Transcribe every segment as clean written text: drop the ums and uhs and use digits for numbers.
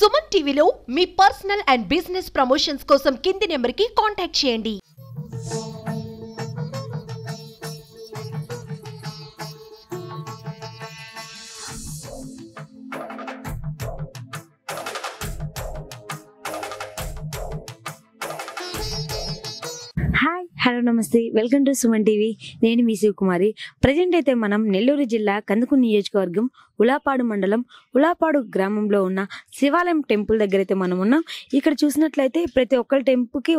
సుమన్ టీవీలో మీ personal and business promotions కోసం కింది నెంబర్కి కాంటాక్ట్ చేయండి. హాయ్ హలో నమస్తే వెల్కమ్ టు సుమన్ టీవీ. నేను మీ శివకుమారి. ప్రజెంట్ అయితే మనం నెల్లూరు జిల్లా కందుకూరు నియోజకవర్గం ఉలాపాడు మండలం ఉలాపాడు గ్రామంలో ఉన్న శివాలయం టెంపుల్ దగ్గర అయితే మనం ఉన్నాం. ఇక్కడ చూసినట్లయితే ప్రతి ఒక్కరి టెంపుల్కి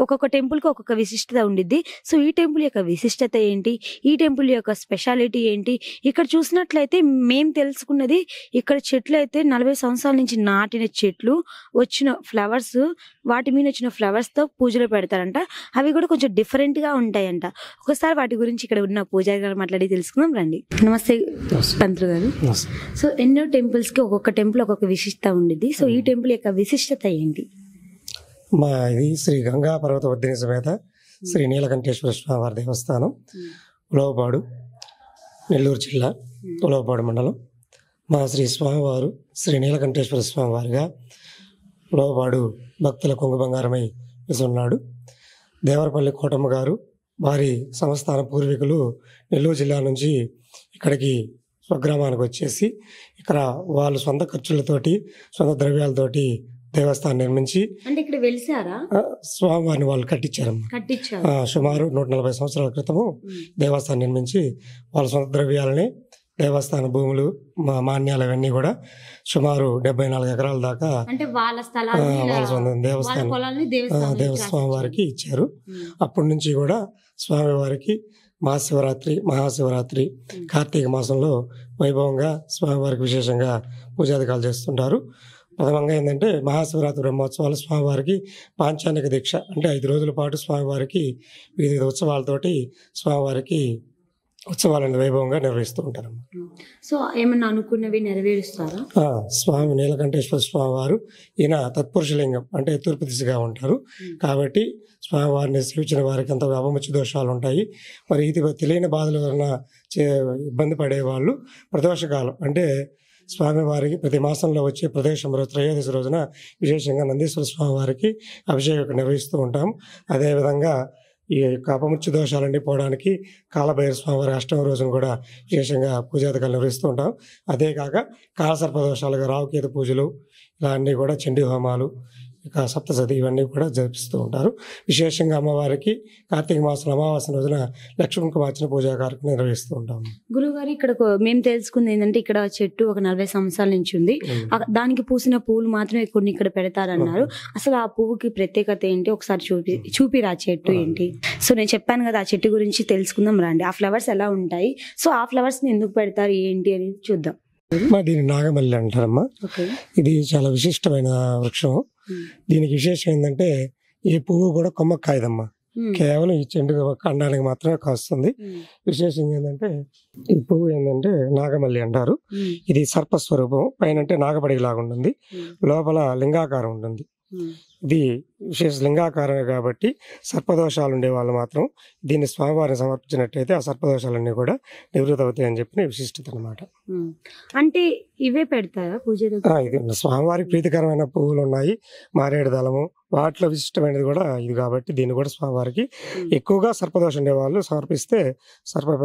ఒక్కొక్క టెంపుల్కి ఒక్కొక్క విశిష్టత ఉండిద్ది. సో ఈ టెంపుల్ యొక్క విశిష్టత ఏంటి, ఈ టెంపుల్ యొక్క స్పెషాలిటీ ఏంటి, ఇక్కడ చూసినట్లయితే మేము తెలుసుకున్నది ఇక్కడ చెట్లు అయితే 40 సంవత్సరాల నుంచి నాటిన చెట్లు, వచ్చిన ఫ్లవర్స్, వాటి మీద వచ్చిన ఫ్లవర్స్తో పూజలు పెడతారంట. అవి కూడా కొంచెం డిఫరెంట్గా ఉంటాయంట. ఒకసారి వాటి గురించి ఇక్కడ ఉన్న పూజారి గారు మాట్లాడి తెలుసుకుందాం రండి. నమస్తే పంతులు గారు. సో ఎన్నో టెంపుల్స్కి ఒక్కొక్క టెంపుల్ ఒక్కొక్క విశిష్టత ఉండిద్ది. సో ఈ టెంపుల్ యొక్క విశిష్టత ఏంటి? మా ఇది శ్రీ గంగా పర్వత వర్ధిని సమేత శ్రీ నీలకంఠేశ్వర స్వామి వారి దేవస్థానం, ఉలవపాడు, నెల్లూరు జిల్లా, ఉలవపాడు మండలం. మా శ్రీ స్వామివారు శ్రీ నీలకంఠేశ్వర స్వామి వారిగా ఉలవపాడు భక్తుల కొంగు బంగారమై ఉన్నాడు. దేవరపల్లి కోటమ్మ గారు వారి సంస్థాన పూర్వీకులు నెల్లూరు జిల్లా నుంచి ఇక్కడికి స్వగ్రామానికి వచ్చేసి ఇక్కడ వాళ్ళు సొంత ఖర్చులతోటి, సొంత ద్రవ్యాలతోటి దేవస్థానం నిర్మించి అంటే ఇక్కడ వెలిసారా స్వామివారిని వాళ్ళు కట్టించారమ్మా. సుమారు 140 సంవత్సరాల క్రితము దేవస్థానం నిర్మించి వాళ్ళ సొంత ద్రవ్యాలని, దేవస్థాన భూములు, మాన్యాలు అవన్నీ కూడా సుమారు 74 ఎకరాల దాకా వాళ్ళ సొంత దేవస్వామి వారికి ఇచ్చారు. అప్పటి నుంచి కూడా స్వామివారికి మహాశివరాత్రి, కార్తీక మాసంలో వైభవంగా స్వామివారికి విశేషంగా పూజాధికాలు చేస్తుంటారు. ప్రథమంగా ఏంటంటే మహాశివరాత్రి బ్రహ్మోత్సవాలు స్వామివారికి పాంచానిక దీక్ష అంటే 5 రోజుల పాటు స్వామివారికి వివిధ ఉత్సవాలతోటి స్వామివారికి ఉత్సవాలను వైభవంగా నిర్వహిస్తూ ఉంటారు. సో ఏమన్నా అనుకున్నవి నెరవేరుస్తారా? స్వామి నీలకంఠేశ్వర స్వామి వారు ఈయన తత్పురుషలింగం అంటే తూర్పు దిశగా ఉంటారు. కాబట్టి స్వామివారిని సేవించిన వారికి అంత అపముచ్చి దోషాలు ఉంటాయి. మరి ఇది తెలియని బాధలు వలన ఇబ్బంది పడేవాళ్ళు ప్రదోషకాలం అంటే స్వామివారికి ప్రతి మాసంలో వచ్చే ప్రదేశం త్రయోదశి రోజున విశేషంగా నందీశ్వర స్వామి వారికి అభిషేకం నిర్వహిస్తూ ఉంటాం. అదేవిధంగా ఈ యొక్క అపముచ్చి దోషాలన్నీ పోవడానికి కాలభైరవ స్వామివారి అష్టమ రోజున కూడా విశేషంగా పూజాధికారులు నిర్వహిస్తూ ఉంటాం. అదే కాక కాలసర్ప దోషాలుగా రావుకేతు పూజలు, ఇలా అన్నీ కూడా చండీ హోమాలు, ఇక సప్తసతి ఇవన్నీ కూడా జరిపిస్తూ ఉంటారు. విశేషంగా అమ్మవారికి కార్తీక మాసం అమావాస్య రోజున లక్ష్మీ కుంకుమార్చన పూజా కార్యక్రమం నిర్వహిస్తూ ఉంటాం. గురుగారు ఇక్కడ మేము తెలుసుకుంది ఏంటంటే ఇక్కడ చెట్టు ఒక 40 సంవత్సరాల నుంచి ఉంది. దానికి పూసిన పువ్వులు మాత్రమే కొన్ని ఇక్కడ పెడతారన్నారు. అసలు ఆ పువ్వుకి ప్రత్యేకత ఏంటి ఒకసారి చూపిరా చెట్టు ఏంటి? సో నేను చెప్పాను కదా, ఆ చెట్టు గురించి తెలుసుకుందాం రండి. ఆ ఫ్లవర్స్ ఎలా ఉంటాయి, సో ఆ ఫ్లవర్స్ ని ఎందుకు పెడతారు ఏంటి అని చూద్దాం. దీన్ని నాగమల్లి అంటారమ్మా. ఇది చాలా విశిష్టమైన వృక్షం. దీనికి విశేషం ఏంటంటే ఈ పువ్వు కూడా కొమ్మకు కాయదమ్మా, కేవలం ఈ చెండు కండానికి మాత్రమే కాస్తుంది. విశేషంగా ఏంటంటే ఈ పువ్వు ఏంటంటే నాగమల్లి అంటారు. ఇది సర్పస్వరూపం, పైన అంటే నాగపడిలాగా ఉంటుంది, లోపల లింగాకారం ఉంటుంది. ఇది విశేష లింగాకారమే కాబట్టి సర్పదోషాలు ఉండే వాళ్ళు మాత్రం దీన్ని స్వామివారిని సమర్పించినట్టయితే ఆ సర్పదోషాలన్నీ కూడా నివృత్తి అవుతాయి అని చెప్పిన విశిష్టత అనమాట. అంటే ఇవే పెడతారా పూజ? ఇది స్వామివారికి ప్రీతికరమైన పువ్వులు ఉన్నాయి, మారేడు దళము, వాటిలో విశిష్టమైనది కూడా ఇది కాబట్టి దీన్ని కూడా స్వామివారికి ఎక్కువగా సర్పదోషం ఉండే వాళ్ళు సమర్పిస్తే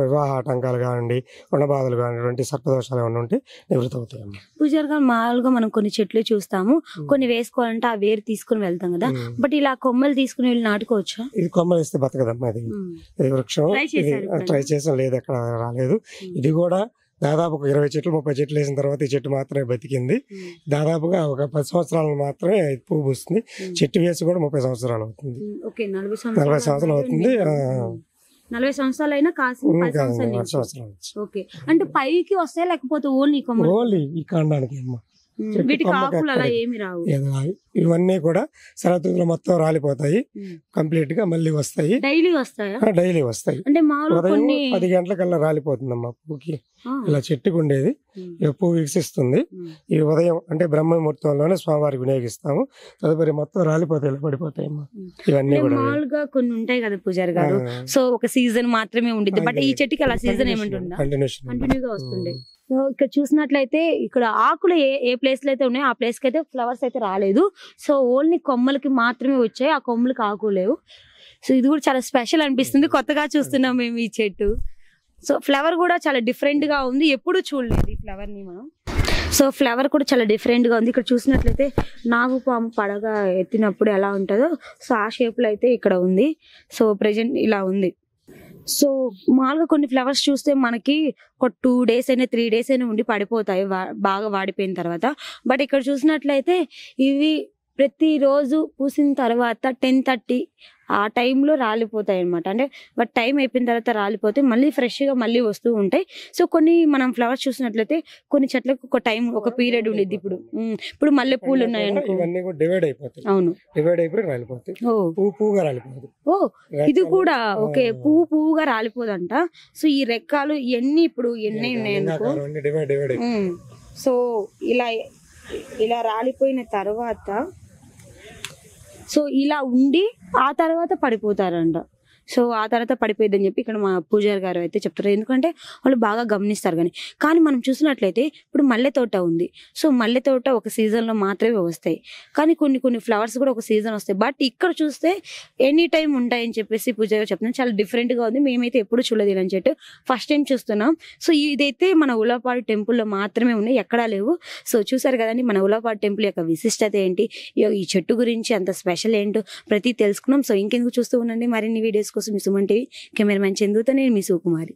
వివాహ ఆటంకాలు కానివ్వండి, రుణబాధలు కానివ్వండి, సర్పదోషాలు ఏమైనా ఉంటే నివృత్తి అవుతాయి. పూజారిగా మామూలుగా మనం కొన్ని చెట్లు చూస్తాము, కొన్ని వేసుకోవాలంటే ఆ వేరు తీసుకుని వెళ్తాం కదా, బట్ ఇలా కొమ్మలు తీసుకుని వెళ్ళి నాటుకోవచ్చా? ఇది కొమ్మలు వేస్తే బతకదమ్మా. ఇది వృక్షం ట్రై చేసాం, లేదు ఎక్కడ రాలేదు. ఇది కూడా దాదాపు ఒక 20 చెట్లు 30 చెట్లు వేసిన తర్వాత ఈ చెట్టు మాత్రమే బతికింది. దాదాపుగా ఒక 10 సంవత్సరాలు మాత్రమే పువ్వు పూస్తుంది. చెట్టు వేసి కూడా 30 సంవత్సరాలు అవుతుంది, 40 సంవత్సరాలు అవుతుంది. 40 సంవత్సరాలు అయినా ఓకే. అంటే పైకి వస్తాయి లేకపోతే ఓన్లీ ఈ కాండానికి అమ్మా? ఇవన్నీ కూడా శరదృతులు మొత్తం రాలిపోతాయి, కంప్లీట్ గా మళ్ళీ వస్తాయి. డైలీ వస్తాయి. ఉదయం 10 గంటలకల్లా రాలిపోతుందమ్మా పువ్వుకి. ఇలా చెట్టుకు ఉండేది పువ్వు వికసిస్తుంది. ఈ ఉదయం అంటే బ్రహ్మ ముహూర్తంలోనే స్వామివారికి వినియోగిస్తాము. తదుపరి మొత్తం రాలిపోతాయి, పడిపోతాయి అమ్మా. ఇవన్నీ కూడా కొన్ని ఉంటాయి కదా పూజారి గారు, సో ఒక సీజన్ మాత్రమే ఉండిద్ది, బట్ ఈ చెట్టుకి అలా సీజన్ ఏమంటుందా? కంటిన్యూగా వస్తుండే. సో ఇక్కడ చూసినట్లయితే ఇక్కడ ఆకులు ఏ ప్లేస్ లో అయితే ఉన్నాయో ఆ ప్లేస్ కి అయితే ఫ్లవర్స్ అయితే రాలేదు. సో ఓన్లీ కొమ్మలకి మాత్రమే వచ్చాయి, ఆ కొమ్మలకి ఆకులు లేవు. సో ఇది కూడా చాలా స్పెషల్ అనిపిస్తుంది, కొత్తగా చూస్తున్నాం మేము ఈ చెట్టు. సో ఫ్లవర్ కూడా చాలా డిఫరెంట్ గా ఉంది, ఎప్పుడు చూడలేదు ఈ ఫ్లవర్ ని మనం. సో ఫ్లవర్ కూడా చాలా డిఫరెంట్ గా ఉంది. ఇక్కడ చూసినట్లయితే నాగుపాము పడగ ఎత్తినప్పుడు ఎలా ఉంటుందో సో ఆ షేప్ లో అయితే ఇక్కడ ఉంది. సో ప్రెజెంట్ ఇలా ఉంది. సో మామూలుగా కొన్ని ఫ్లవర్స్ చూస్తే మనకి ఒక 2 days అయినా 3 days అయినా ఉండి పడిపోతాయి బాగా వాడిపోయిన తర్వాత. బట్ ఇక్కడ చూసినట్లయితే ఇవి ప్రతిరోజు పూసిన తర్వాత 10:30 ఆ టైంలో రాలిపోతాయి అనమాట. అంటే బట్ టైం అయిపోయిన తర్వాత రాలిపోతే మళ్ళీ ఫ్రెష్గా మళ్ళీ వస్తూ ఉంటాయి. సో కొన్ని మనం ఫ్లవర్స్ చూసినట్లయితే కొన్ని చెట్లకు ఒక టైం ఒక పీరియడ్ ఉండేది. ఇప్పుడు మల్లె పూలు ఉన్నాయి అనుకో, డివైడ్ అయిపోతాయి. అవును, డివైడ్ అయిపోయి రాలిపోతాయి. పువ్వుగా రాలిపోదు. ఇది కూడా ఓకే, పువ్వుగా రాలిపోదంట. సో ఈ రెక్కలు ఇవన్నీ ఇప్పుడు ఎన్ని ఉన్నాయి అనుకో. సో ఇలా రాలిపోయిన తర్వాత సో ఇలా ఉండి ఆ తర్వాత పడిపోతారంట. సో ఆ తర్వాత పడిపోయిందని చెప్పి ఇక్కడ మా పూజారి గారు అయితే చెప్తారు, ఎందుకంటే వాళ్ళు బాగా గమనిస్తారు. కానీ మనం చూసినట్లయితే ఇప్పుడు మల్లె తోట ఉంది. సో మల్లె తోట ఒక సీజన్లో మాత్రమే వస్తాయి, కానీ కొన్ని ఫ్లవర్స్ కూడా ఒక సీజన్ వస్తాయి. బట్ ఇక్కడ చూస్తే ఎనీ టైం ఉంటాయని చెప్పేసి పూజారి గారు చెప్తున్నాం. చాలా డిఫరెంట్గా ఉంది, మేమైతే ఎప్పుడు చూడలేదు ఇలాంటి చెట్టు, ఫస్ట్ టైం చూస్తున్నాం. సో ఇదైతే మన ఉలవపాడు టెంపుల్లో మాత్రమే ఉన్నాయి, ఎక్కడా లేవు. సో చూసారు కదండి మన ఉలవపాడు టెంపుల్ యొక్క విశిష్టత ఏంటి, ఈ చెట్టు గురించి అంత స్పెషల్ ఏంటో ప్రతి తెలుసుకున్నాం. సో ఇంకెందుకు చూస్తూ ఉండండి మరిన్ని వీడియోస్ కోసం మీ సుమన్ టీవీ. కెమెరామెన్ చందుతో నేను మీ శివకుమారి.